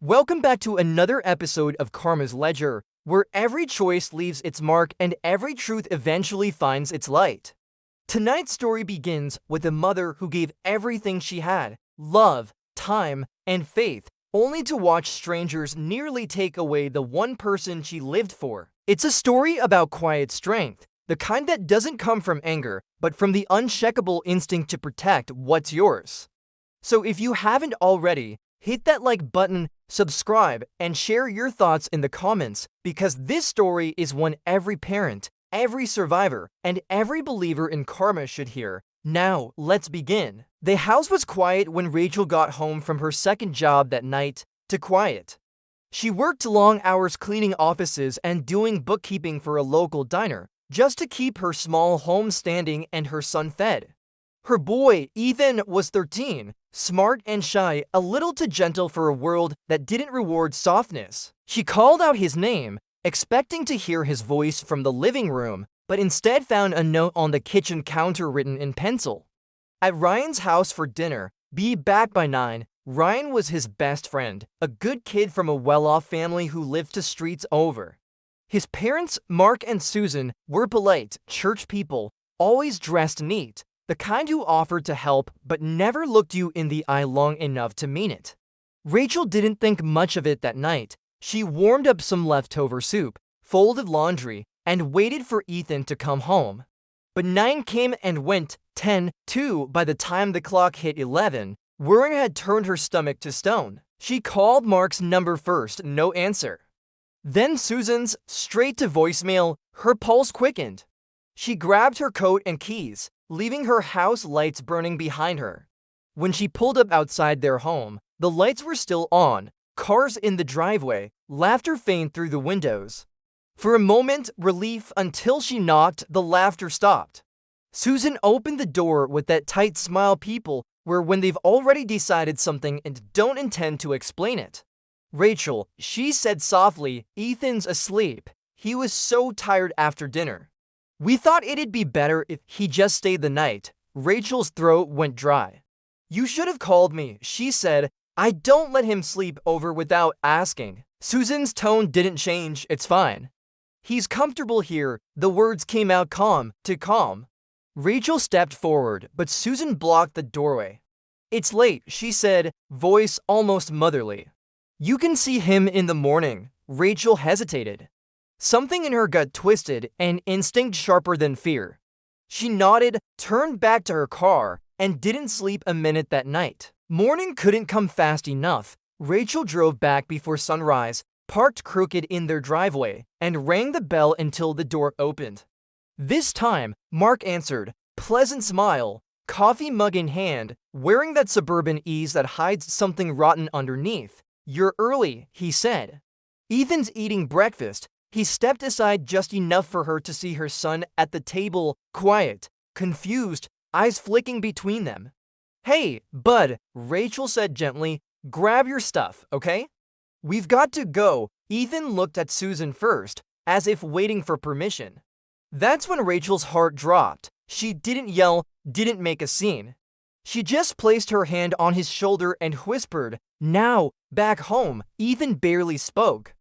Welcome back to another episode of Karma's Ledger, where every choice leaves its mark and every truth eventually finds its light. Tonight's story begins with a mother who gave everything she had, love, time, and faith, only to watch strangers nearly take away the one person she lived for. It's a story about quiet strength, the kind that doesn't come from anger, but from the unshakable instinct to protect what's yours. So if you haven't already, hit that like button, subscribe, and share your thoughts in the comments, because this story is one every parent, every survivor, and every believer in karma should hear. Now, let's begin. The house was quiet when Rachel got home from her second job that night. To quiet. She worked long hours cleaning offices and doing bookkeeping for a local diner, just to keep her small home standing and her son fed. Her boy, Ethan, was 13, smart and shy, a little too gentle for a world that didn't reward softness. She called out his name, expecting to hear his voice from the living room, but instead found a note on the kitchen counter written in pencil. At Ryan's house for dinner, be back by 9. Ryan was his best friend, a good kid from a well-off family who lived 2 streets over. His parents, Mark and Susan, were polite, church people, always dressed neat, the kind who offered to help but never looked you in the eye long enough to mean it. Rachel didn't think much of it that night. She warmed up some leftover soup, folded laundry, and waited for Ethan to come home. But 9 came and went, 10, too. By the time the clock hit 11, worrying had turned her stomach to stone. She called Mark's number first, no answer. Then Susan's, straight to voicemail. Her pulse quickened. She grabbed her coat and keys, leaving her house lights burning behind her. When she pulled up outside their home, the lights were still on, cars in the driveway, laughter faint through the windows. For a moment, relief, until she knocked, the laughter stopped. Susan opened the door with that tight smile people wear when they've already decided something and don't intend to explain it. Rachel, she said softly, Ethan's asleep. He was so tired after dinner. We thought it'd be better if he just stayed the night. Rachel's throat went dry. You should have called me, she said. I don't let him sleep over without asking. Susan's tone didn't change. It's fine. He's comfortable here. The words came out calm to calm. Rachel stepped forward, but Susan blocked the doorway. It's late, she said, voice almost motherly. You can see him in the morning. Rachel hesitated. Something in her gut twisted, an instinct sharper than fear. She nodded, turned back to her car, and didn't sleep a minute that night. Morning couldn't come fast enough. Rachel drove back before sunrise, parked crooked in their driveway, and rang the bell until the door opened. This time, Mark answered, pleasant smile, coffee mug in hand, wearing that suburban ease that hides something rotten underneath. You're early, he said. Ethan's eating breakfast. He stepped aside just enough for her to see her son at the table, quiet, confused, eyes flicking between them. Hey, bud, Rachel said gently, grab your stuff, okay? We've got to go. Ethan looked at Susan first, as if waiting for permission. That's when Rachel's heart dropped. She didn't yell, didn't make a scene. She just placed her hand on his shoulder and whispered, now, back home. Ethan barely spoke.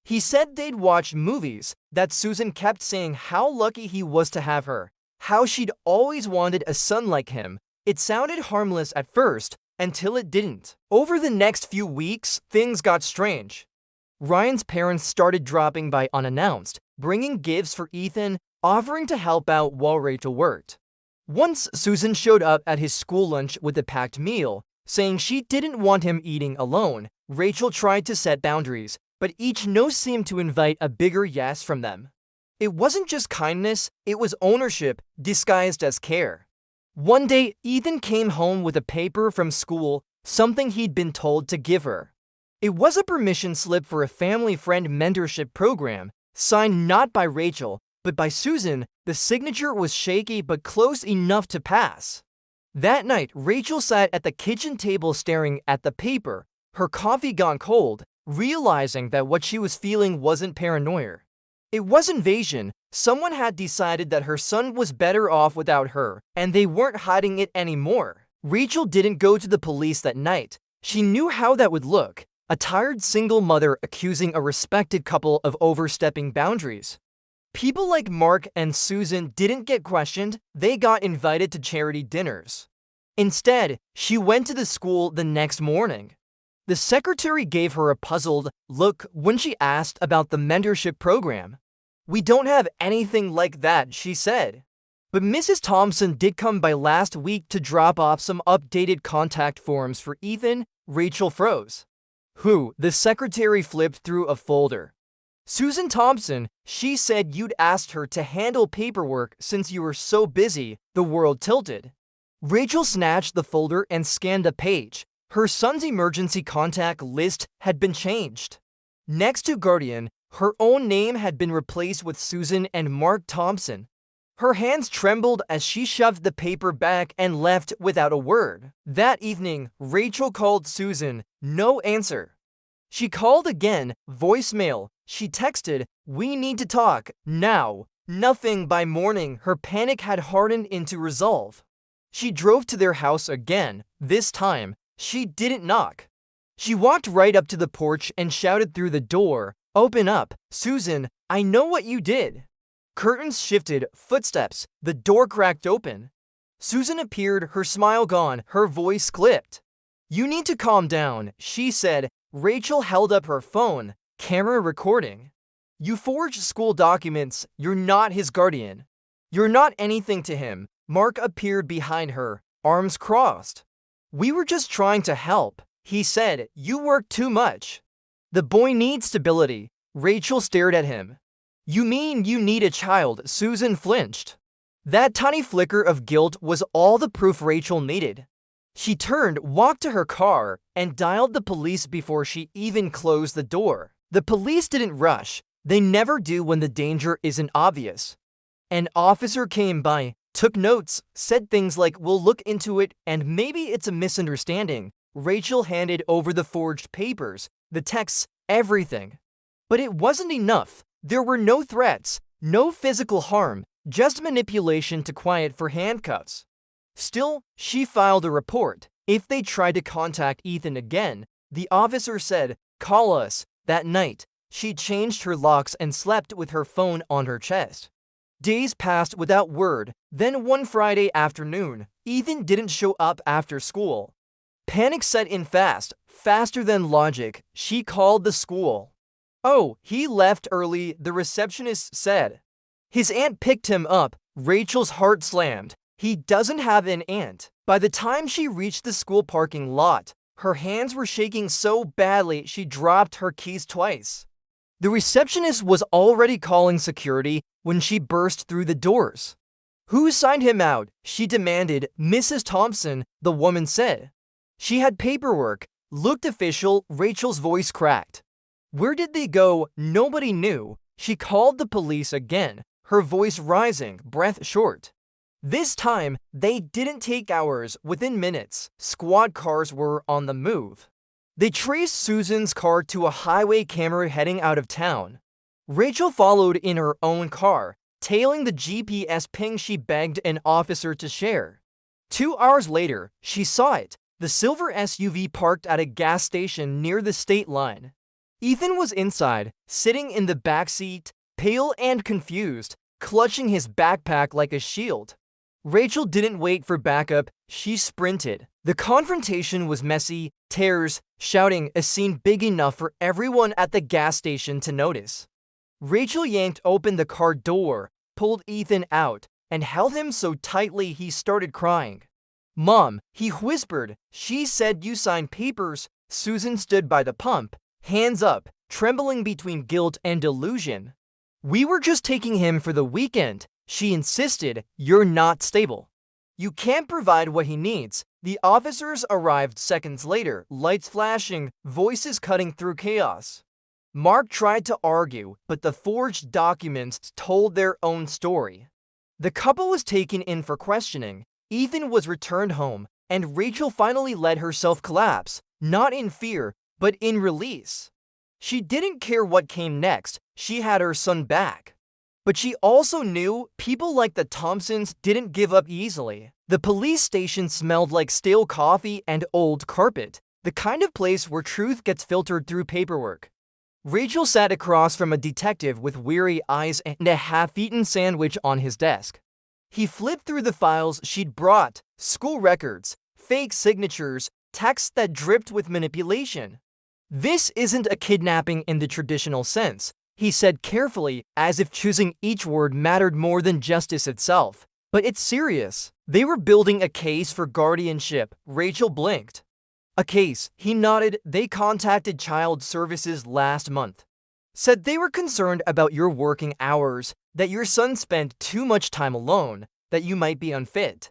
He said they'd watch movies, that Susan kept saying how lucky he was to have her, how she'd always wanted a son like him. It sounded harmless at first, until it didn't. Over the next few weeks, things got strange. Ryan's parents started dropping by unannounced, bringing gifts for Ethan, offering to help out while Rachel worked. Once Susan showed up at his school lunch with a packed meal, saying she didn't want him eating alone. Rachel tried to set boundaries, but each no seemed to invite a bigger yes from them. It wasn't just kindness, it was ownership disguised as care. One day, Ethan came home with a paper from school, something he'd been told to give her. It was a permission slip for a family friend mentorship program, signed not by Rachel, but by Susan. The signature was shaky but close enough to pass. That night, Rachel sat at the kitchen table staring at the paper, her coffee gone cold, realizing that what she was feeling wasn't paranoia. It was invasion. Someone had decided that her son was better off without her, and they weren't hiding it anymore. Rachel didn't go to the police that night. She knew how that would look. a tired single mother accusing a respected couple of overstepping boundaries. People like Mark and Susan didn't get questioned, they got invited to charity dinners. Instead, she went to the school the next morning. The secretary gave her a puzzled look when she asked about the mentorship program. "We don't have anything like that," she said. But Mrs. Thompson did come by last week to drop off some updated contact forms for Ethan. Rachel froze. "Who?" The secretary flipped through a folder. "Susan Thompson. She said you'd asked her to handle paperwork since you were so busy." The world tilted. Rachel snatched the folder and scanned a page. Her son's emergency contact list had been changed. Next to Guardian, her own name had been replaced with Susan and Mark Thompson. Her hands trembled as she shoved the paper back and left without a word. That evening, Rachel called Susan. No answer. She called again, voicemail. She texted, "We need to talk, now." Nothing. By morning, her panic had hardened into resolve. She drove to their house again. This time, she didn't knock. She walked right up to the porch and shouted through the door, "Open up, Susan, I know what you did." Curtains shifted, footsteps, the door cracked open. Susan appeared, her smile gone, her voice clipped. "You need to calm down," she said. Rachel held up her phone, camera recording. "You forged school documents, you're not his guardian. You're not anything to him." Mark appeared behind her, arms crossed. "We were just trying to help," he said. "You work too much. The boy needs stability." Rachel stared at him. "You mean you need a child?" Susan flinched. That tiny flicker of guilt was all the proof Rachel needed. She turned, walked to her car, and dialed the police before she even closed the door. The police didn't rush. They never do when the danger isn't obvious. An officer came by, took notes, said things like, "We'll look into it, and maybe it's a misunderstanding." Rachel handed over the forged papers, the texts, everything. But it wasn't enough. There were no threats, no physical harm, just manipulation to quiet for handcuffs. Still, she filed a report. If they tried to contact Ethan again, the officer said, "Call us." That night, she changed her locks and slept with her phone on her chest. Days passed without word. Then one Friday afternoon, Ethan didn't show up after school. Panic set in fast, faster than logic. She called the school. "Oh, he left early," the receptionist said. "His aunt picked him up." Rachel's heart slammed. He doesn't have an aunt. By the time she reached the school parking lot, her hands were shaking so badly she dropped her keys twice. The receptionist was already calling security when she burst through the doors. "Who signed him out?" she demanded. "Mrs. Thompson," the woman said. She had paperwork, looked official. Rachel's voice cracked. Where did they go? Nobody knew. She called the police again, her voice rising, breath short. This time, they didn't take hours. Within minutes, squad cars were on the move. They traced Susan's car to a highway camera heading out of town. Rachel followed in her own car, tailing the GPS ping she begged an officer to share. 2 hours later, she saw it, the silver SUV parked at a gas station near the state line. Ethan was inside, sitting in the back seat, pale and confused, clutching his backpack like a shield. Rachel didn't wait for backup, she sprinted. The confrontation was messy, tears, shouting, a scene big enough for everyone at the gas station to notice. Rachel yanked open the car door, pulled Ethan out, and held him so tightly he started crying. "Mom," he whispered. "She said you signed papers." Susan stood by the pump, hands up, trembling between guilt and delusion. "We were just taking him for the weekend," she insisted. "You're not stable. You can't provide what he needs." The officers arrived seconds later, lights flashing, voices cutting through chaos. Mark tried to argue, but the forged documents told their own story. The couple was taken in for questioning. Ethan was returned home, and Rachel finally let herself collapse, not in fear, but in release. She didn't care what came next. She had her son back. But she also knew people like the Thompsons didn't give up easily. The police station smelled like stale coffee and old carpet. the kind of place where truth gets filtered through paperwork. Rachel sat across from a detective with weary eyes and a half-eaten sandwich on his desk. He flipped through the files she'd brought, school records, fake signatures, texts that dripped with manipulation. "This isn't a kidnapping in the traditional sense," he said carefully, as if choosing each word mattered more than justice itself. "But it's serious. They were building a case for guardianship." Rachel blinked. "A case," he nodded. "They contacted Child Services last month. Said they were concerned about your working hours, that your son spent too much time alone, that you might be unfit.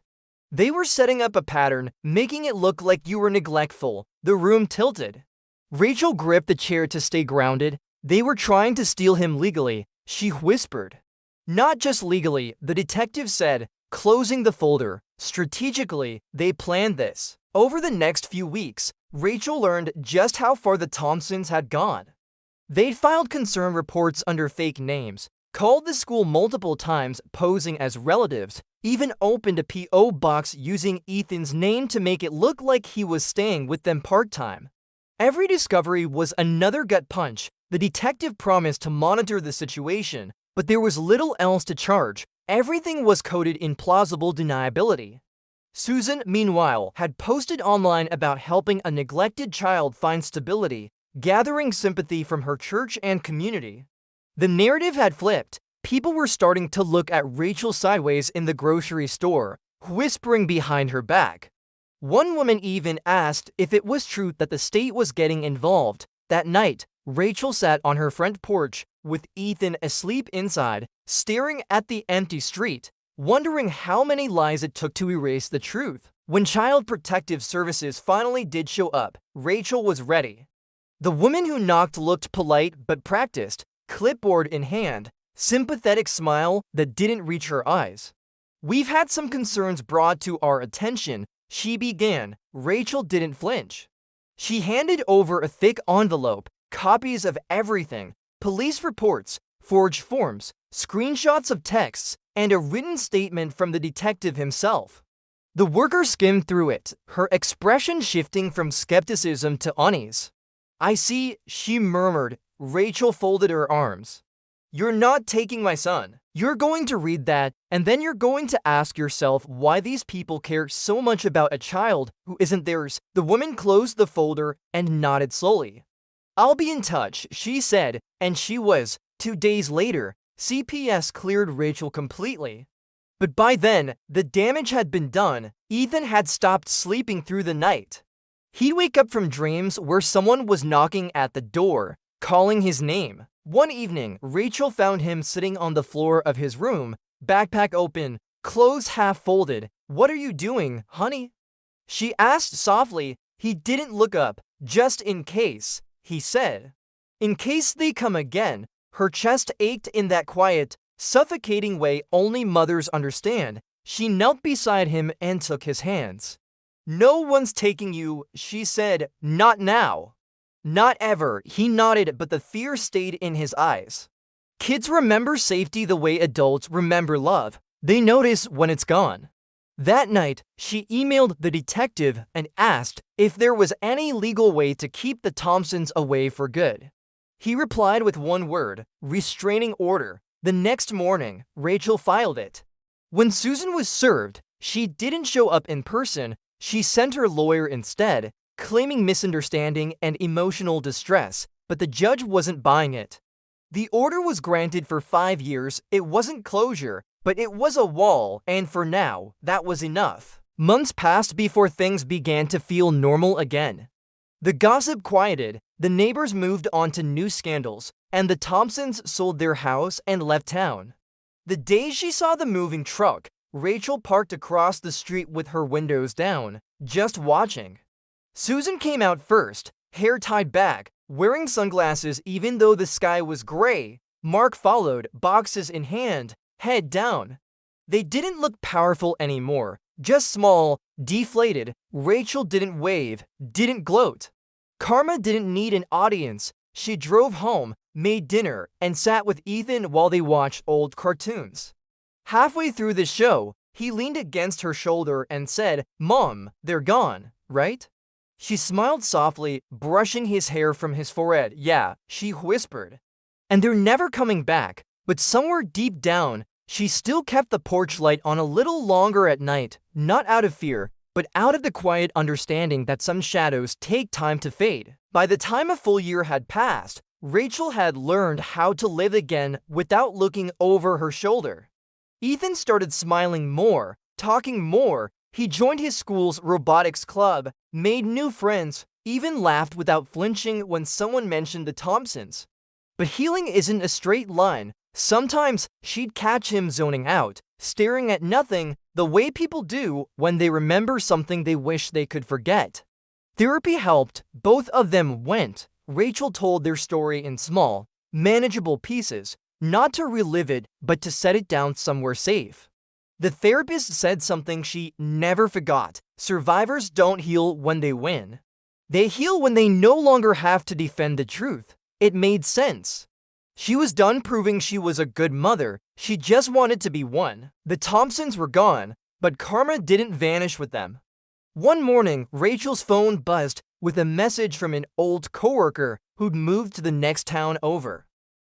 They were setting up a pattern, making it look like you were neglectful." The room tilted. Rachel gripped the chair to stay grounded. "They were trying to steal him legally," she whispered. "Not just legally," the detective said, closing the folder. "Strategically, they planned this." Over the next few weeks, Rachel learned just how far the Thompsons had gone. They'd filed concern reports under fake names, called the school multiple times posing as relatives, even opened a P.O. box using Ethan's name to make it look like he was staying with them part-time. Every discovery was another gut punch. The detective promised to monitor the situation, but there was little else to charge. Everything was coded in plausible deniability. Susan, meanwhile, had posted online about helping a neglected child find stability, gathering sympathy from her church and community. The narrative had flipped. People were starting to look at Rachel sideways in the grocery store, whispering behind her back. One woman even asked if it was true that the state was getting involved. That night, Rachel sat on her front porch, with Ethan asleep inside, staring at the empty street, wondering how many lies it took to erase the truth. When Child Protective Services finally did show up, Rachel was ready. The woman who knocked looked polite but practiced, clipboard in hand, sympathetic smile that didn't reach her eyes. "We've had some concerns brought to our attention," she began. Rachel didn't flinch. She handed over a thick envelope, copies of everything: police reports, forged forms, screenshots of texts, and a written statement from the detective himself. The worker skimmed through it, her expression shifting from skepticism to unease. "I see," she murmured. Rachel folded her arms. "You're not taking my son. You're going to read that, and then you're going to ask yourself why these people care so much about a child who isn't theirs." The woman closed the folder and nodded slowly. "I'll be in touch," she said, and she was. 2 days later, CPS cleared Rachel completely. But by then, the damage had been done. Ethan had stopped sleeping through the night. He'd wake up from dreams where someone was knocking at the door, calling his name. One evening, Rachel found him sitting on the floor of his room, backpack open, clothes half folded. "What are you doing, honey?" she asked softly. He didn't look up. "Just in case," he said. "In case they come again." Her chest ached in that quiet, suffocating way only mothers understand. She knelt beside him and took his hands. "No one's taking you," she said. "Not now. Not ever." He nodded, but the fear stayed in his eyes. Kids remember safety the way adults remember love. They notice when it's gone. That night, she emailed the detective and asked if there was any legal way to keep the Thompsons away for good. He replied with one word: restraining order. The next morning, Rachel filed it. When Susan was served, she didn't show up in person. She sent her lawyer instead, claiming misunderstanding and emotional distress, but the judge wasn't buying it. The order was granted for 5 years. It wasn't closure, but it was a wall, and for now, that was enough. Months passed before things began to feel normal again. The gossip quieted, the neighbors moved on to new scandals, and the Thompsons sold their house and left town. The day she saw the moving truck, Rachel parked across the street with her windows down, just watching. Susan came out first, hair tied back, wearing sunglasses even though the sky was gray. Mark followed, boxes in hand, head down. They didn't look powerful anymore, just small, deflated. Rachel didn't wave, didn't gloat. Karma didn't need an audience. She drove home, made dinner, and sat with Ethan while they watched old cartoons. Halfway through the show, he leaned against her shoulder and said, "Mom, they're gone, right?" She smiled softly, brushing his hair from his forehead. Yeah, she whispered. And they're never coming back, but somewhere deep down, she still kept the porch light on a little longer at night, not out of fear, but out of the quiet understanding that some shadows take time to fade. By the time a full year had passed, Rachel had learned how to live again without looking over her shoulder. Ethan started smiling more, talking more. He joined his school's robotics club, made new friends, even laughed without flinching when someone mentioned the Thompsons. But healing isn't a straight line. Sometimes she'd catch him zoning out, staring at nothing, the way people do when they remember something they wish they could forget. Therapy helped. Both of them went. Rachel told their story in small, manageable pieces, not to relive it, but to set it down somewhere safe. The therapist said something she never forgot. Survivors don't heal when they win. They heal when they no longer have to defend the truth. It made sense. She was done proving she was a good mother. She just wanted to be one. The Thompsons were gone, but karma didn't vanish with them. One morning, Rachel's phone buzzed with a message from an old coworker who'd moved to the next town over.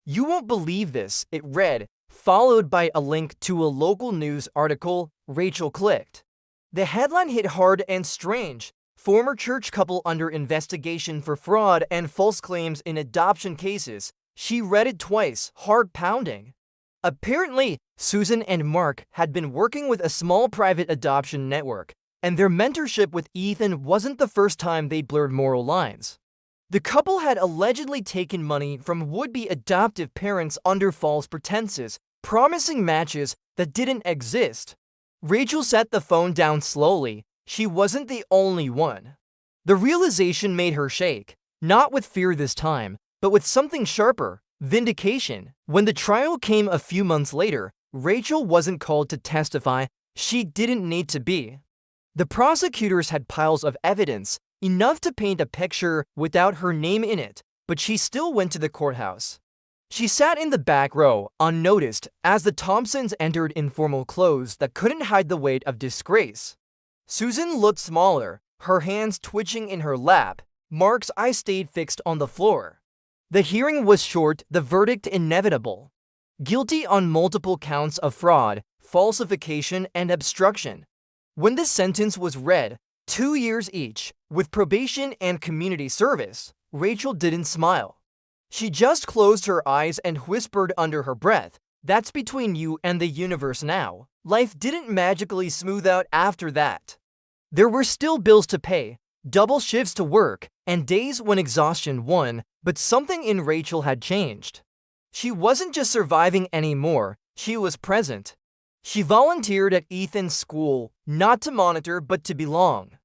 "You won't believe this," it read, followed by a link to a local news article. Rachel clicked. The headline hit hard and strange. Former church couple under investigation for fraud and false claims in adoption cases. She read it twice, heart pounding. Apparently, Susan and Mark had been working with a small private adoption network, and their mentorship with Ethan wasn't the first time they blurred moral lines. The couple had allegedly taken money from would-be adoptive parents under false pretenses, promising matches that didn't exist. Rachel set the phone down slowly. She wasn't the only one. The realization made her shake, not with fear this time, but with something sharper: vindication. When the trial came a few months later, Rachel wasn't called to testify. She didn't need to be. The prosecutors had piles of evidence, enough to paint a picture without her name in it, but she still went to the courthouse. She sat in the back row, unnoticed, as the Thompsons entered in formal clothes that couldn't hide the weight of disgrace. Susan looked smaller, her hands twitching in her lap. Mark's eyes stayed fixed on the floor. The hearing was short, the verdict inevitable. Guilty on multiple counts of fraud, falsification, and obstruction. When the sentence was read, 2 years each, with probation and community service, Rachel didn't smile. She just closed her eyes and whispered under her breath, "That's between you and the universe now." Life didn't magically smooth out after that. There were still bills to pay, double shifts to work, and days when exhaustion won, but something in Rachel had changed. She wasn't just surviving anymore, she was present. She volunteered at Ethan's school, not to monitor but to belong.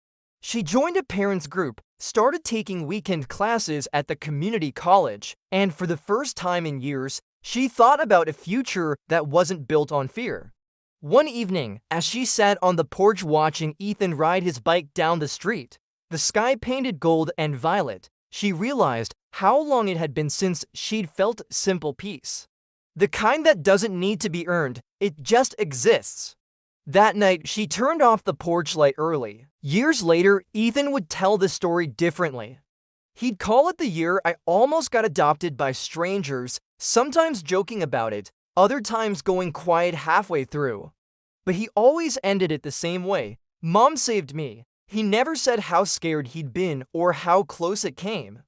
She joined a parents' group, started taking weekend classes at the community college, and for the first time in years, she thought about a future that wasn't built on fear. One evening, as she sat on the porch watching Ethan ride his bike down the street, the sky painted gold and violet, she realized how long it had been since she'd felt simple peace. The kind that doesn't need to be earned, it just exists. That night, she turned off the porch light early. Years later, Ethan would tell the story differently. He'd call it the year I almost got adopted by strangers, sometimes joking about it, other times going quiet halfway through. But he always ended it the same way: "Mom saved me." He never said how scared he'd been or how close it came.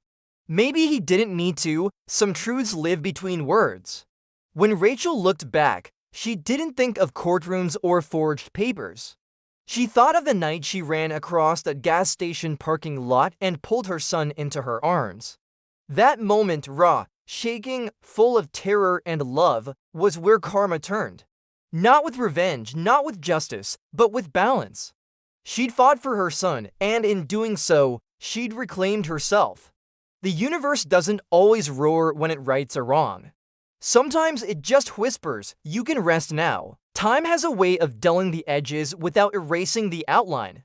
Maybe he didn't need to. Some truths live between words. When Rachel looked back, she didn't think of courtrooms or forged papers. She thought of the night she ran across the gas station parking lot and pulled her son into her arms. That moment, raw, shaking, full of terror and love, was where karma turned. Not with revenge, not with justice, but with balance. She'd fought for her son, and in doing so, she'd reclaimed herself. The universe doesn't always roar when it rights a wrong. Sometimes it just whispers, "You can rest now." Time has a way of dulling the edges without erasing the outline.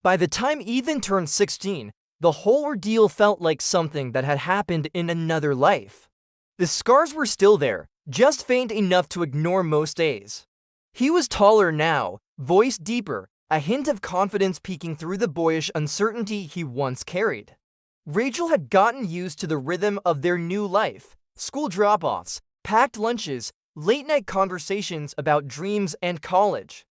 By the time Ethan turned 16, the whole ordeal felt like something that had happened in another life. The scars were still there, just faint enough to ignore most days. He was taller now, voice deeper, a hint of confidence peeking through the boyish uncertainty he once carried. Rachel had gotten used to the rhythm of their new life: school drop-offs, packed lunches, late-night conversations about dreams and college.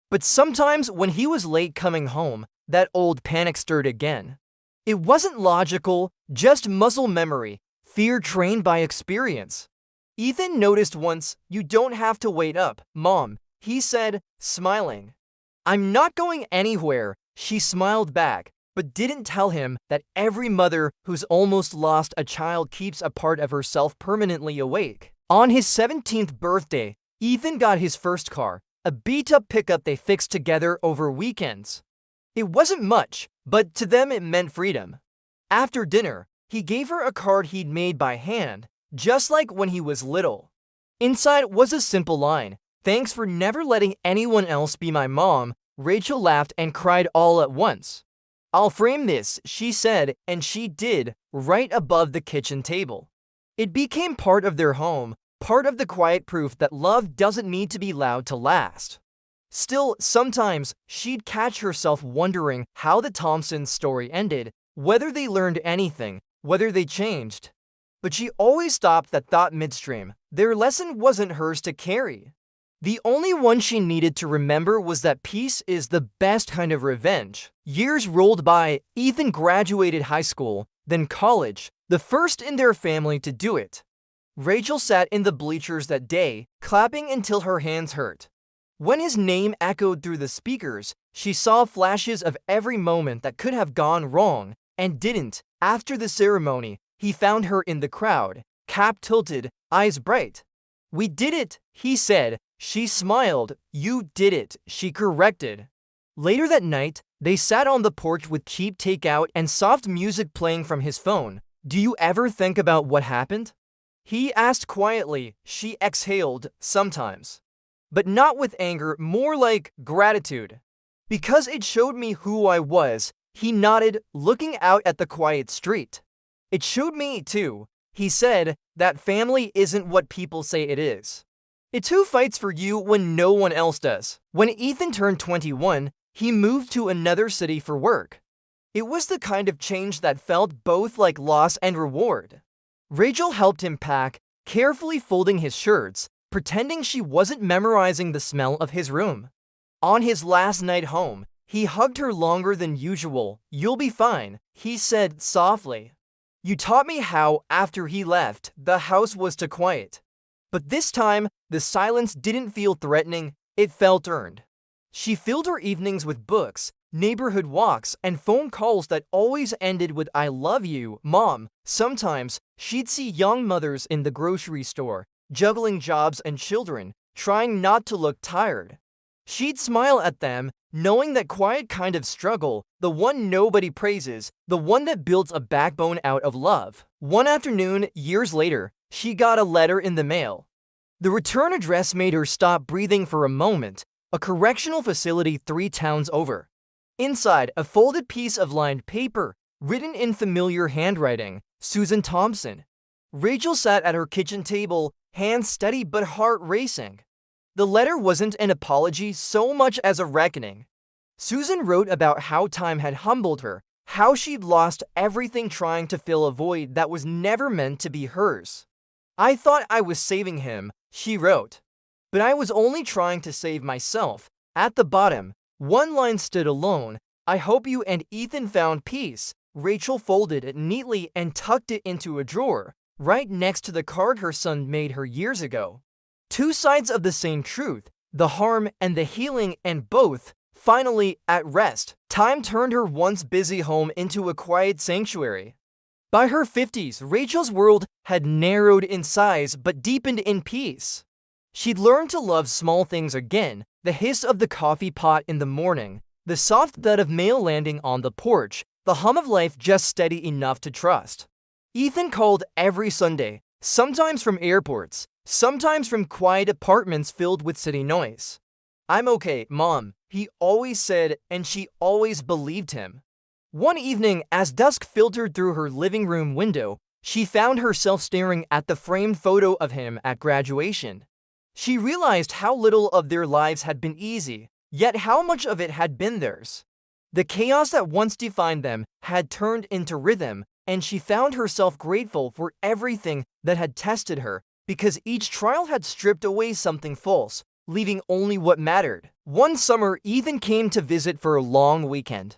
But sometimes when he was late coming home, that old panic stirred again. It wasn't logical, just muscle memory, fear trained by experience. Ethan noticed once, "You don't have to wait up, Mom," he said, smiling. "I'm not going anywhere," she smiled back, but didn't tell him that every mother who's almost lost a child keeps a part of herself permanently awake. On his 17th birthday, Ethan got his first car, a beat-up pickup they fixed together over weekends. It wasn't much, but to them it meant freedom. After dinner, he gave her a card he'd made by hand, just like when he was little. Inside was a simple line: "Thanks for never letting anyone else be my mom." Rachel laughed and cried all at once. "I'll frame this," she said, and she did, right above the kitchen table. It became part of their home, part of the quiet proof that love doesn't need to be loud to last. Still, sometimes she'd catch herself wondering how the Thompsons' story ended, whether they learned anything, whether they changed. But she always stopped that thought midstream. Their lesson wasn't hers to carry. The only one she needed to remember was that peace is the best kind of revenge. Years rolled by. Ethan graduated high school, then college, the first in their family to do it. Rachel sat in the bleachers that day, clapping until her hands hurt. When his name echoed through the speakers, she saw flashes of every moment that could have gone wrong, and didn't. After the ceremony, he found her in the crowd, cap tilted, eyes bright. "We did it," he said. She smiled. "You did it," she corrected. Later that night, they sat on the porch with cheap takeout and soft music playing from his phone. "Do you ever think about what happened?" he asked quietly. She exhaled, "Sometimes. But not with anger, more like gratitude. Because it showed me who I was." He nodded, looking out at the quiet street. "It showed me, too," he said, "that family isn't what people say it is. It's who fights for you when no one else does." When Ethan turned 21, he moved to another city for work. It was the kind of change that felt both like loss and reward. Rachel helped him pack, carefully folding his shirts, pretending she wasn't memorizing the smell of his room. On his last night home, he hugged her longer than usual. "You'll be fine," he said softly. "You taught me how." After he left, the house was too quiet. But this time, the silence didn't feel threatening, it felt earned. She filled her evenings with books, neighborhood walks, and phone calls that always ended with "I love you, Mom." Sometimes, she'd see young mothers in the grocery store, juggling jobs and children, trying not to look tired. She'd smile at them, knowing that quiet kind of struggle, the one nobody praises, the one that builds a backbone out of love. One afternoon, years later, she got a letter in the mail. The return address made her stop breathing for a moment: a correctional facility 3 towns over. Inside, a folded piece of lined paper, written in familiar handwriting: Susan Thompson. Rachel sat at her kitchen table, hands steady but heart racing. The letter wasn't an apology so much as a reckoning. Susan wrote about how time had humbled her, how she'd lost everything trying to fill a void that was never meant to be hers. "I thought I was saving him," she wrote. "But I was only trying to save myself." At the bottom, one line stood alone: "I hope you and Ethan found peace." Rachel folded it neatly and tucked it into a drawer, right next to the card her son made her years ago. Two sides of the same truth, the harm and the healing, and both, finally, at rest. Time turned her once busy home into a quiet sanctuary. By her 50s, Rachel's world had narrowed in size but deepened in peace. She'd learned to love small things again: the hiss of the coffee pot in the morning, the soft thud of mail landing on the porch, the hum of life just steady enough to trust. Ethan called every Sunday, sometimes from airports, sometimes from quiet apartments filled with city noise. "I'm okay, Mom," he always said, and she always believed him. One evening, as dusk filtered through her living room window, she found herself staring at the framed photo of him at graduation. She realized how little of their lives had been easy, Yet how much of it had been theirs? The chaos that once defined them had turned into rhythm, and she found herself grateful for everything that had tested her, because each trial had stripped away something false, leaving only what mattered. One summer, Ethan came to visit for a long weekend.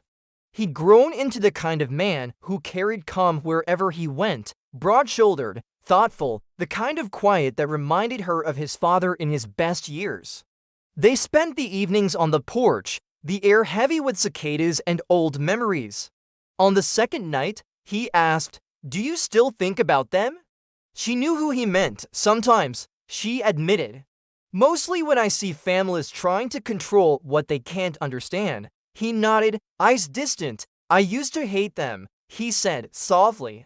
He'd grown into the kind of man who carried calm wherever he went, broad-shouldered, thoughtful, the kind of quiet that reminded her of his father in his best years. They spent the evenings on the porch, the air heavy with cicadas and old memories. On the second night, he asked, "Do you still think about them?" She knew who he meant, sometimes, she admitted. "Mostly when I see families trying to control what they can't understand." He nodded, eyes distant. "I used to hate them," he said softly.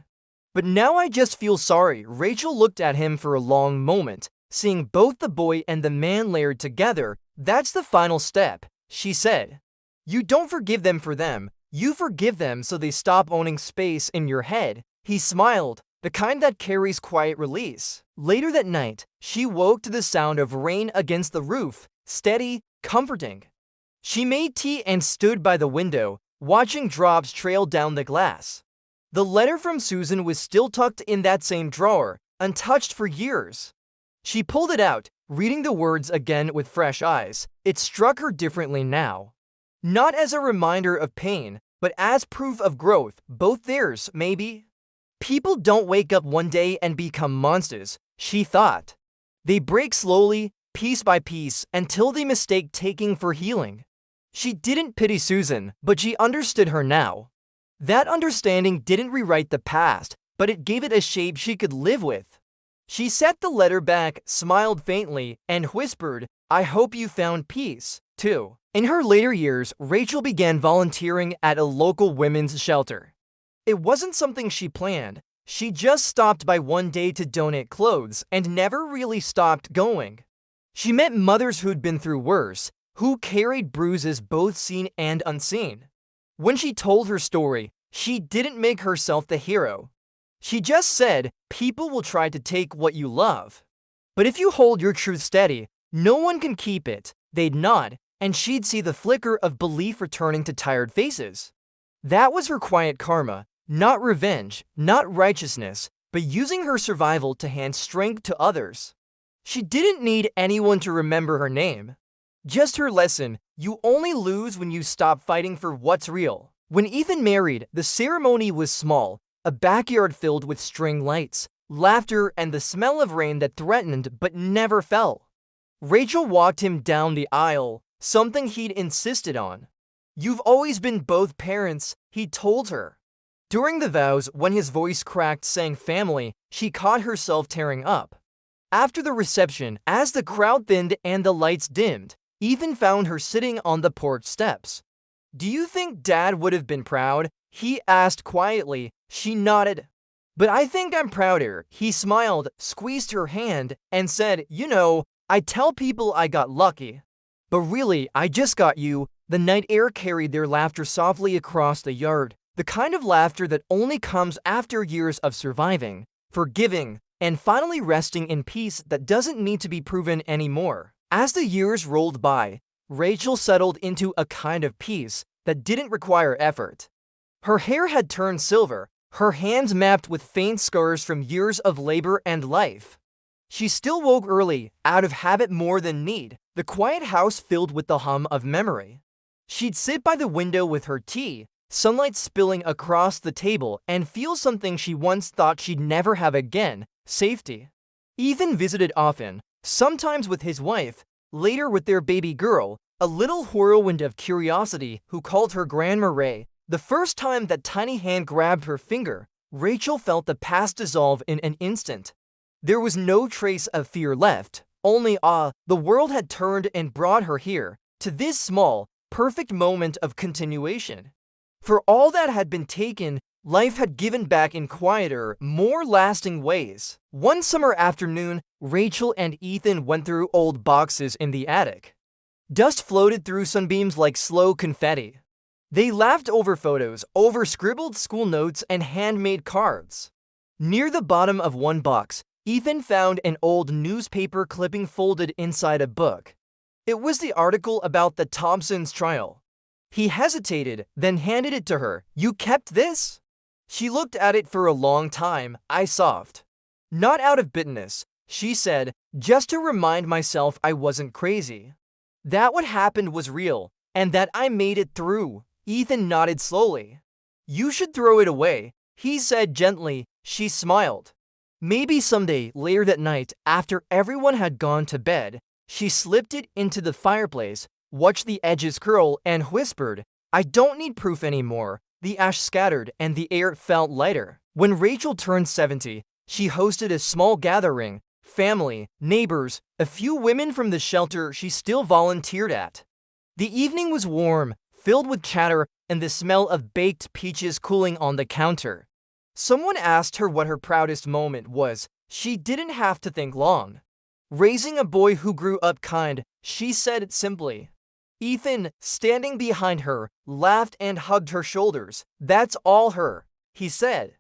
"But now I just feel sorry." Rachel looked at him for a long moment, seeing both the boy and the man layered together. "That's the final step," she said. "You don't forgive them for them. You forgive them so they stop owning space in your head." He smiled, the kind that carries quiet release. Later that night, she woke to the sound of rain against the roof, steady, comforting. She made tea and stood by the window, watching drops trail down the glass. The letter from Susan was still tucked in that same drawer, untouched for years. She pulled it out, reading the words again with fresh eyes. It struck her differently now. Not as a reminder of pain, but as proof of growth, both theirs, maybe. People don't wake up one day and become monsters, she thought. They break slowly, piece by piece, until they mistake taking for healing. She didn't pity Susan, but she understood her now. That understanding didn't rewrite the past, but it gave it a shape she could live with. She set the letter back, smiled faintly, and whispered, "I hope you found peace, too." In her later years, Rachel began volunteering at a local women's shelter. It wasn't something she planned. She just stopped by one day to donate clothes and never really stopped going. She met mothers who'd been through worse, who carried bruises both seen and unseen. When she told her story, she didn't make herself the hero. She just said, "People will try to take what you love. But if you hold your truth steady, no one can keep it." They'd nod, and she'd see the flicker of belief returning to tired faces. That was her quiet karma, not revenge, not righteousness, but using her survival to hand strength to others. She didn't need anyone to remember her name. Just her lesson: you only lose when you stop fighting for what's real. When Ethan married, the ceremony was small, a backyard filled with string lights, laughter, and the smell of rain that threatened but never fell. Rachel walked him down the aisle, something he'd insisted on. "You've always been both parents," he told her. During the vows, when his voice cracked saying family, she caught herself tearing up. After the reception, as the crowd thinned and the lights dimmed, Ethan found her sitting on the porch steps. "Do you think Dad would have been proud?" he asked quietly. She nodded. "But I think I'm prouder." He smiled, squeezed her hand, and said, "You know, I tell people I got lucky. But really, I just got you." The night air carried their laughter softly across the yard, the kind of laughter that only comes after years of surviving, forgiving, and finally resting in peace that doesn't need to be proven anymore. As the years rolled by, Rachel settled into a kind of peace that didn't require effort. Her hair had turned silver, her hands mapped with faint scars from years of labor and life. She still woke early, out of habit more than need, the quiet house filled with the hum of memory. She'd sit by the window with her tea, sunlight spilling across the table, and feel something she once thought she'd never have again: safety. Ethan visited often, sometimes with his wife, later with their baby girl, a little whirlwind of curiosity who called her Grandma Ray. The first time that tiny hand grabbed her finger, Rachel felt the past dissolve in an instant. There was no trace of fear left, only awe. The world had turned and brought her here, to this small, perfect moment of continuation. For all that had been taken, life had given back in quieter, more lasting ways. One summer afternoon, Rachel and Ethan went through old boxes in the attic. Dust floated through sunbeams like slow confetti. They laughed over photos, over scribbled school notes and handmade cards. Near the bottom of one box, Ethan found an old newspaper clipping folded inside a book. It was the article about the Thompsons' trial. He hesitated, then handed it to her. "You kept this?" She looked at it for a long time. I sobbed. Not out of bitterness, she said, just to remind myself I wasn't crazy. That what happened was real, and that I made it through. Ethan nodded slowly. "You should throw it away," he said gently. She smiled. Maybe someday, later that night, after everyone had gone to bed, she slipped it into the fireplace, watched the edges curl, and whispered, "I don't need proof anymore." The ash scattered, and the air felt lighter. When Rachel turned 70, she hosted a small gathering. Family, neighbors, a few women from the shelter she still volunteered at. The evening was warm, filled with chatter and the smell of baked peaches cooling on the counter. Someone asked her what her proudest moment was. She didn't have to think long. "Raising a boy who grew up kind," she said it simply. Ethan, standing behind her, laughed and hugged her shoulders. "That's all her," he said.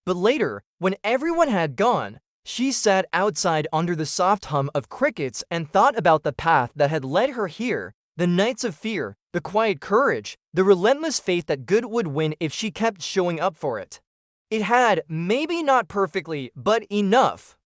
But later, when everyone had gone, she sat outside under the soft hum of crickets and thought about the path that had led her here, the nights of fear, the quiet courage, the relentless faith that good would win if she kept showing up for it. It had, maybe not perfectly, but enough.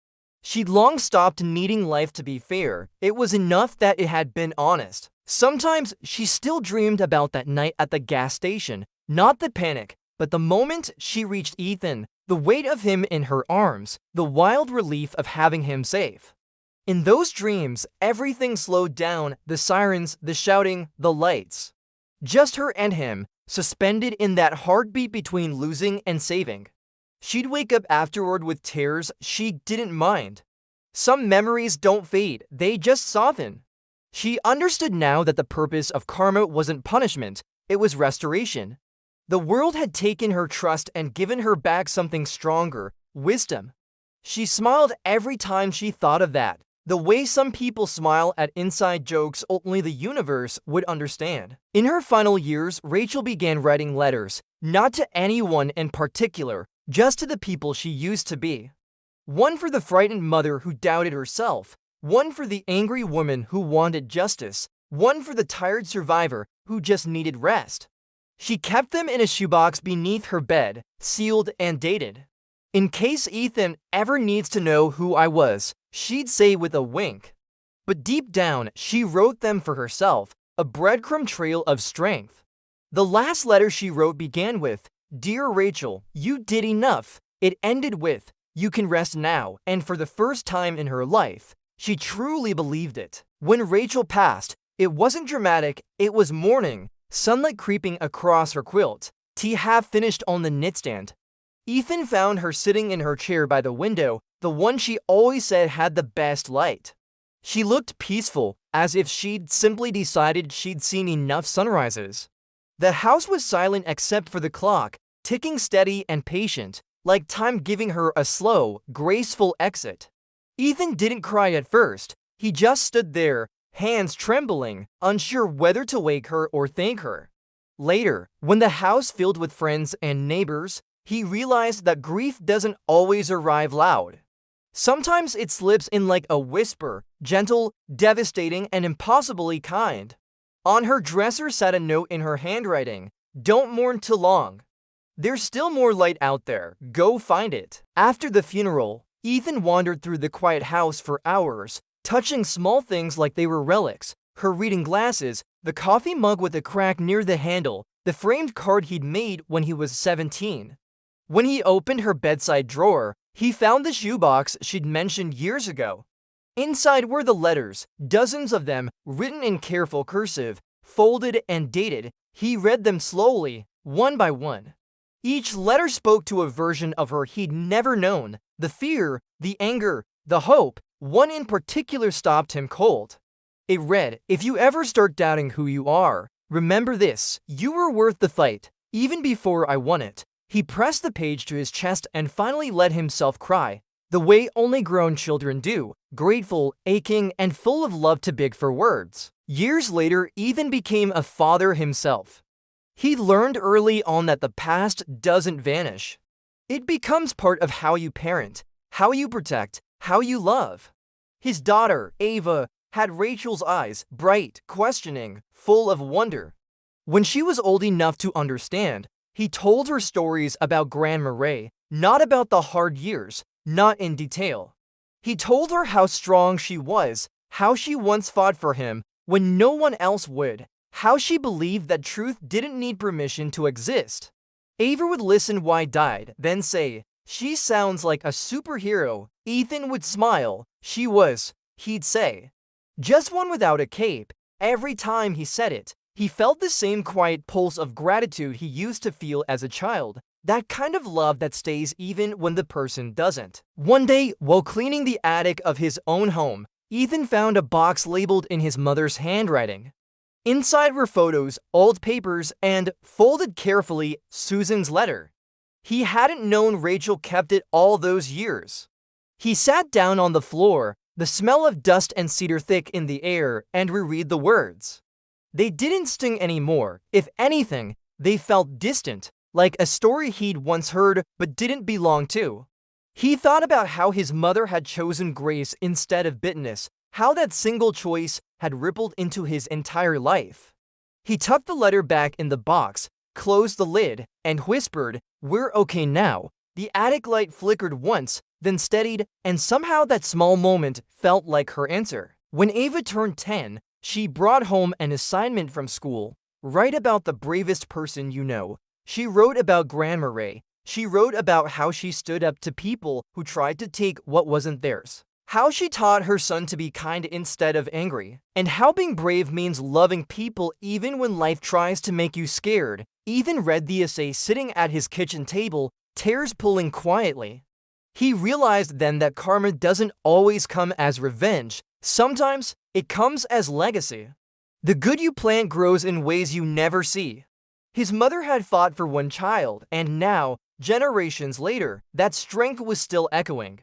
She'd long stopped needing life to be fair. It was enough that it had been honest. Sometimes she still dreamed about that night at the gas station, not the panic, but the moment she reached Ethan, the weight of him in her arms, the wild relief of having him safe. In those dreams, everything slowed down, the sirens, the shouting, the lights. Just her and him, suspended in that heartbeat between losing and saving. She'd wake up afterward with tears she didn't mind. Some memories don't fade, they just soften. She understood now that the purpose of karma wasn't punishment, it was restoration. The world had taken her trust and given her back something stronger, wisdom. She smiled every time she thought of that, the way some people smile at inside jokes only the universe would understand. In her final years, Rachel began writing letters, not to anyone in particular, just to the people she used to be. One for the frightened mother who doubted herself, one for the angry woman who wanted justice, one for the tired survivor who just needed rest. She kept them in a shoebox beneath her bed, sealed and dated. "In case Ethan ever needs to know who I was," she'd say with a wink. But deep down, she wrote them for herself, a breadcrumb trail of strength. The last letter she wrote began with, "Dear Rachel, you did enough." It ended with, "You can rest now," and for the first time in her life, she truly believed it. When Rachel passed, it wasn't dramatic, it was morning, sunlight creeping across her quilt, tea half finished on the nightstand. Ethan found her sitting in her chair by the window, the one she always said had the best light. She looked peaceful, as if she'd simply decided she'd seen enough sunrises. The house was silent except for the clock, ticking steady and patient, like time giving her a slow, graceful exit. Ethan didn't cry at first. He just stood there, hands trembling, unsure whether to wake her or thank her. Later, when the house filled with friends and neighbors, he realized that grief doesn't always arrive loud. Sometimes it slips in like a whisper, gentle, devastating, and impossibly kind. On her dresser sat a note in her handwriting, "Don't mourn too long. There's still more light out there, go find it." After the funeral, Ethan wandered through the quiet house for hours, touching small things like they were relics, her reading glasses, the coffee mug with a crack near the handle, the framed card he'd made when he was 17. When he opened her bedside drawer, he found the shoebox she'd mentioned years ago. Inside were the letters, dozens of them, written in careful cursive, folded and dated. He read them slowly, one by one. Each letter spoke to a version of her he'd never known, the fear, the anger, the hope. One in particular stopped him cold. It read, "If you ever start doubting who you are, remember this, you were worth the fight, even before I won it." He pressed the page to his chest and finally let himself cry, the way only grown children do, grateful, aching, and full of love too big for words. Years later, Ethan became a father himself. He learned early on that the past doesn't vanish. It becomes part of how you parent, how you protect, how you love. His daughter, Ava, had Rachel's eyes, bright, questioning, full of wonder. When she was old enough to understand, he told her stories about Grandma Ray, not about the hard years, not in detail. He told her how strong she was, how she once fought for him when no one else would, how she believed that truth didn't need permission to exist. Ava would listen wide-eyed, then say, "She sounds like a superhero." Ethan would smile. "She was," he'd say. "Just one without a cape." Every time he said it, he felt the same quiet pulse of gratitude he used to feel as a child. That kind of love that stays even when the person doesn't. One day, while cleaning the attic of his own home, Ethan found a box labeled in his mother's handwriting. Inside were photos, old papers, and, folded carefully, Susan's letter. He hadn't known Rachel kept it all those years. He sat down on the floor, the smell of dust and cedar thick in the air, and reread the words. They didn't sting anymore. If anything, they felt distant, like a story he'd once heard but didn't belong to. He thought about how his mother had chosen grace instead of bitterness, how that single choice had rippled into his entire life. He tucked the letter back in the box, closed the lid, and whispered, "We're okay now." The attic light flickered once, then steadied, and somehow that small moment felt like her answer. When Ava turned 10, she brought home an assignment from school. "Write about the bravest person you know." She wrote about Grandma Ray. She wrote about how she stood up to people who tried to take what wasn't theirs. How she taught her son to be kind instead of angry. And how being brave means loving people even when life tries to make you scared. Ethan read the essay sitting at his kitchen table, tears pulling quietly. He realized then that karma doesn't always come as revenge. Sometimes it comes as legacy. The good you plant grows in ways you never see. His mother had fought for one child, and now, generations later, that strength was still echoing.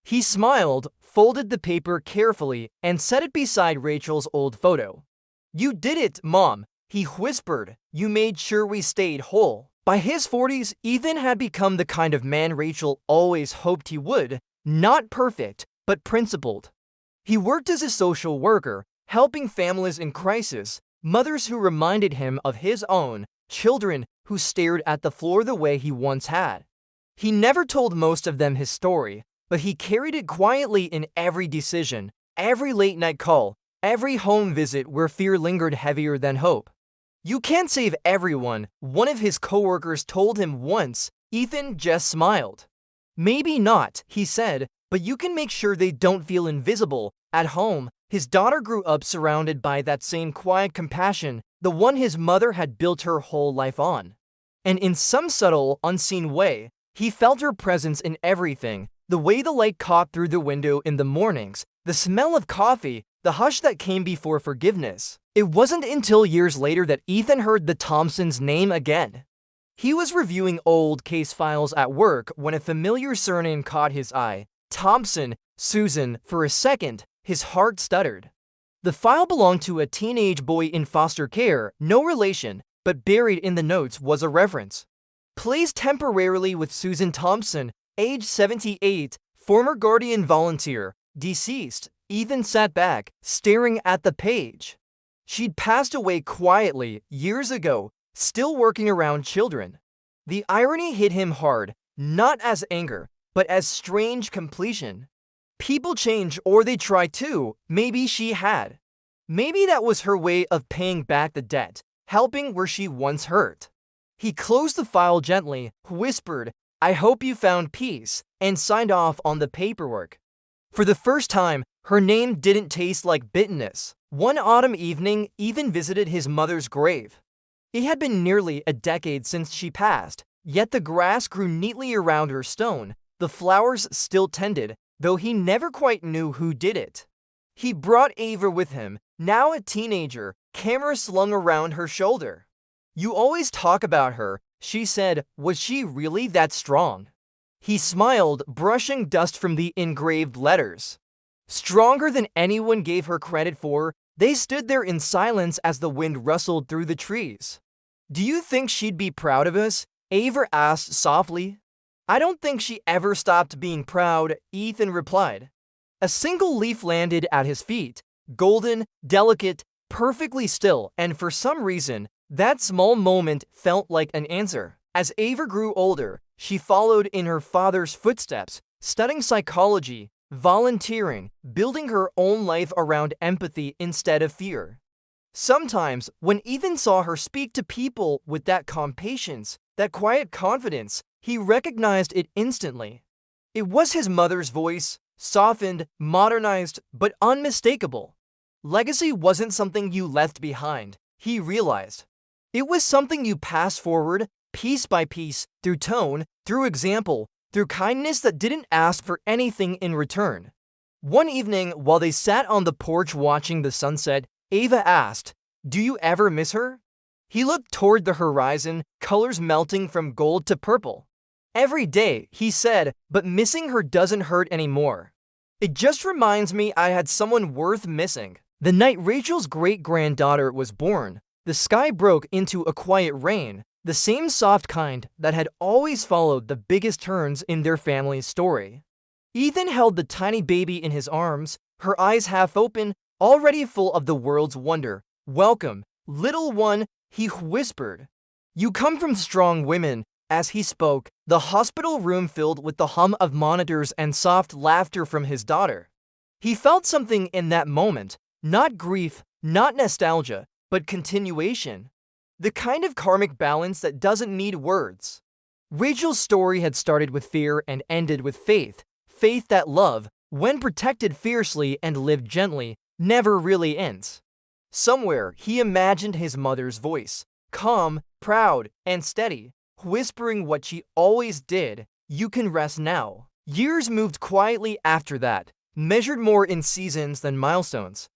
He smiled, folded the paper carefully, and set it beside Rachel's old photo. "You did it, Mom," he whispered. "You made sure we stayed whole." By his 40s, Ethan had become the kind of man Rachel always hoped he would, not perfect, but principled. He worked as a social worker, helping families in crisis, mothers who reminded him of his own, children who stared at the floor the way he once had. He never told most of them his story, but he carried it quietly in every decision, every late-night call, every home visit where fear lingered heavier than hope. "You can't save everyone," one of his coworkers told him once. Ethan just smiled. "Maybe not," he said, "but you can make sure they don't feel invisible." At home, his daughter grew up surrounded by that same quiet compassion, the one his mother had built her whole life on. And in some subtle, unseen way, he felt her presence in everything. The way the light caught through the window in the mornings, the smell of coffee, the hush that came before forgiveness. It wasn't until years later that Ethan heard the Thompsons' name again. He was reviewing old case files at work when a familiar surname caught his eye. Thompson, Susan. For a second, his heart stuttered. The file belonged to a teenage boy in foster care, no relation, but buried in the notes was a reference. "Placed temporarily with Susan Thompson, age 78, former Guardian volunteer, deceased." Ethan sat back, staring at the page. She'd passed away quietly, years ago, still working around children. The irony hit him hard, not as anger, but as strange completion. People change, or they try to. Maybe she had. Maybe that was her way of paying back the debt, helping where she once hurt. He closed the file gently, whispered, "I hope you found peace," and signed off on the paperwork. For the first time, her name didn't taste like bitterness. One autumn evening, Ethan visited his mother's grave. It had been nearly a decade since she passed, yet the grass grew neatly around her stone, the flowers still tended, though he never quite knew who did it. He brought Ava with him, now a teenager, camera slung around her shoulder. "You always talk about her," she said. "Was she really that strong?" He smiled, brushing dust from the engraved letters. Stronger than anyone gave her credit for. They stood there in silence as the wind rustled through the trees. "Do you think she'd be proud of us?" Ava asked softly. "I don't think she ever stopped being proud," Ethan replied. A single leaf landed at his feet. golden, delicate, perfectly still, and for some reason, that small moment felt like an answer. As Ava grew older, she followed in her father's footsteps, studying psychology, volunteering, building her own life around empathy instead of fear. Sometimes, when Ethan saw her speak to people with that calm patience, that quiet confidence, he recognized it instantly. It was his mother's voice, softened, modernized, but unmistakable. Legacy wasn't something you left behind, he realized. It was something you passed forward, piece by piece, through tone, through example, through kindness that didn't ask for anything in return. One evening, while they sat on the porch watching the sunset, Ava asked, "Do you ever miss her?" He looked toward the horizon, colors melting from gold to purple. "Every day," he said, "but missing her doesn't hurt anymore. It just reminds me I had someone worth missing." The night Rachel's great-granddaughter was born, the sky broke into a quiet rain, the same soft kind that had always followed the biggest turns in their family's story. Ethan held the tiny baby in his arms, her eyes half open, already full of the world's wonder. "Welcome, little one," he whispered. "You come from strong women." As he spoke, the hospital room filled with the hum of monitors and soft laughter from his daughter. He felt something in that moment, not grief, not nostalgia, but continuation. The kind of karmic balance that doesn't need words. Rachel's story had started with fear and ended with faith. Faith that love, when protected fiercely and lived gently, never really ends. Somewhere, he imagined his mother's voice, calm, proud, and steady, whispering what she always did, "You can rest now." Years moved quietly after that, measured more in seasons than milestones.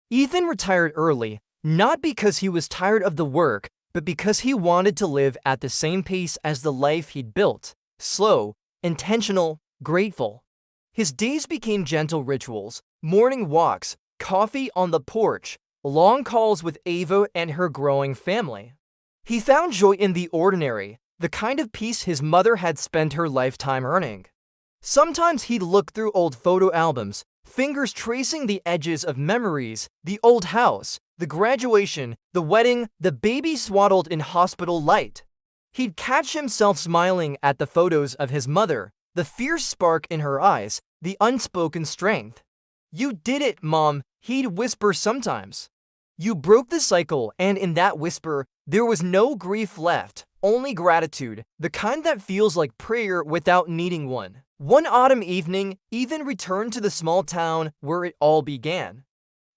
Ethan retired early, not because he was tired of the work, but because he wanted to live at the same pace as the life he'd built, slow, intentional, grateful. His days became gentle rituals, morning walks, coffee on the porch, long calls with Ava and her growing family. He found joy in the ordinary, the kind of peace his mother had spent her lifetime earning. Sometimes he'd look through old photo albums, fingers tracing the edges of memories, the old house, the graduation, the wedding, the baby swaddled in hospital light. He'd catch himself smiling at the photos of his mother, the fierce spark in her eyes, the unspoken strength. "You did it, Mom," he'd whisper sometimes. "You broke the cycle," and in that whisper, there was no grief left, only gratitude, the kind that feels like prayer without needing one. One autumn evening, Ethan returned to the small town where it all began.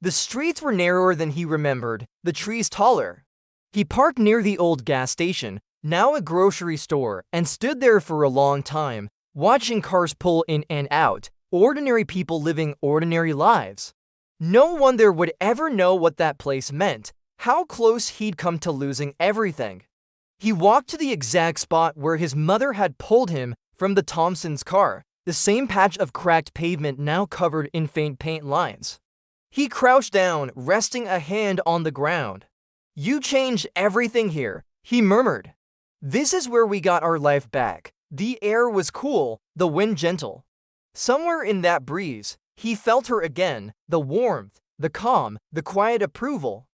The streets were narrower than he remembered, the trees taller. He parked near the old gas station, now a grocery store, and stood there for a long time, watching cars pull in and out, ordinary people living ordinary lives. No one there would ever know what that place meant, how close he'd come to losing everything. He walked to the exact spot where his mother had pulled him from the Thompson's car, the same patch of cracked pavement now covered in faint paint lines. He crouched down, resting a hand on the ground. "You changed everything here," he murmured. "This is where we got our life back." The air was cool, the wind gentle. Somewhere in that breeze, he felt her again, the warmth, the calm, the quiet approval.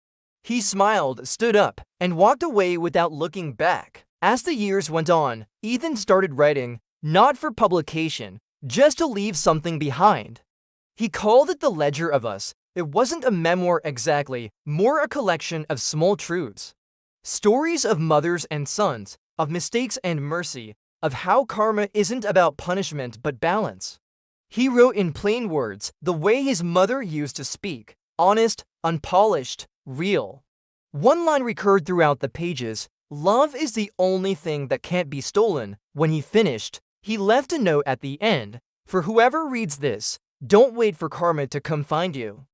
He smiled, stood up, and walked away without looking back. As the years went on, Ethan started writing, not for publication, just to leave something behind. He called it The Ledger of Us. It wasn't a memoir exactly, more a collection of small truths. Stories of mothers and sons, of mistakes and mercy, of how karma isn't about punishment but balance. He wrote in plain words, the way his mother used to speak, honest, unpolished, real. One line recurred throughout the pages, "Love is the only thing that can't be stolen." When he finished, he left a note at the end, "For whoever reads this, don't wait for karma to come find you."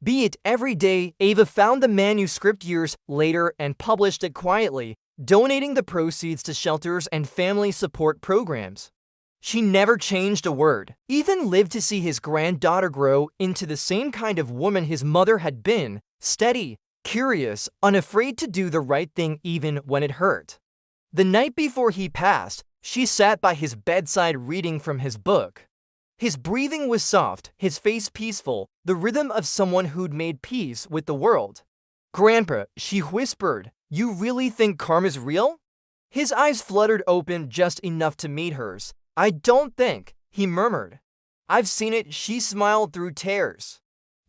Be it every day, Ava found the manuscript years later and published it quietly, donating the proceeds to shelters and family support programs. She never changed a word. Ethan lived to see his granddaughter grow into the same kind of woman his mother had been, steady, curious, unafraid to do the right thing even when it hurt. The night before he passed, she sat by his bedside reading from his book. His breathing was soft, his face peaceful, the rhythm of someone who'd made peace with the world. "Grandpa," she whispered, "you really think karma's real?" His eyes fluttered open just enough to meet hers. "I don't think," he murmured. "I've seen it," she smiled through tears.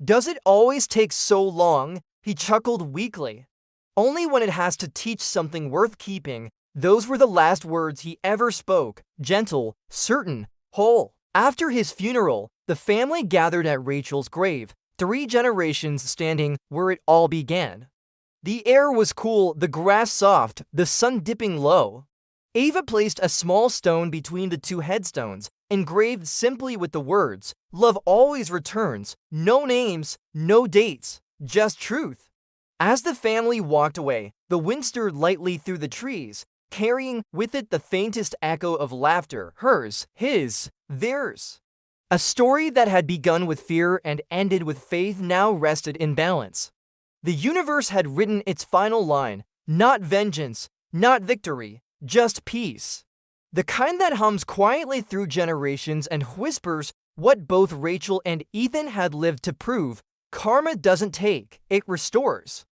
"Does it always take so long?" He chuckled weakly. "Only when it has to teach something worth keeping." Those were the last words he ever spoke, gentle, certain, whole. After his funeral, the family gathered at Rachel's grave, 3 generations standing where it all began. The air was cool, the grass soft, the sun dipping low. Ava placed a small stone between the 2 headstones, engraved simply with the words, "Love always returns," no names, no dates, just truth. As the family walked away, the wind stirred lightly through the trees, carrying with it the faintest echo of laughter, hers, his, theirs. A story that had begun with fear and ended with faith now rested in balance. The universe had written its final line, not vengeance, not victory, just peace. The kind that hums quietly through generations and whispers what both Rachel and Ethan had lived to prove: karma doesn't take, it restores.